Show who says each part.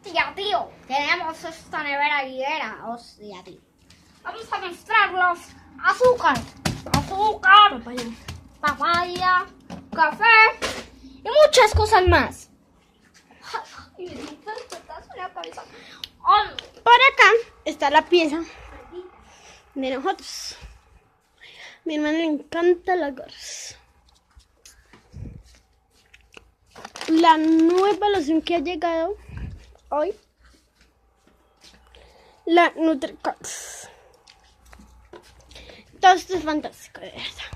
Speaker 1: Hostia, tío. Tenemos esta nevera llena. Hostia, tío. Vamos a mezclar los azúcar. Azúcar. Papaya. Café. Y muchas cosas más.
Speaker 2: Por acá está la pieza de nosotros. Mi hermano le encanta las gorras. La nueva loción que ha llegado hoy, la NutriCox. Todo esto es fantástico, de verdad.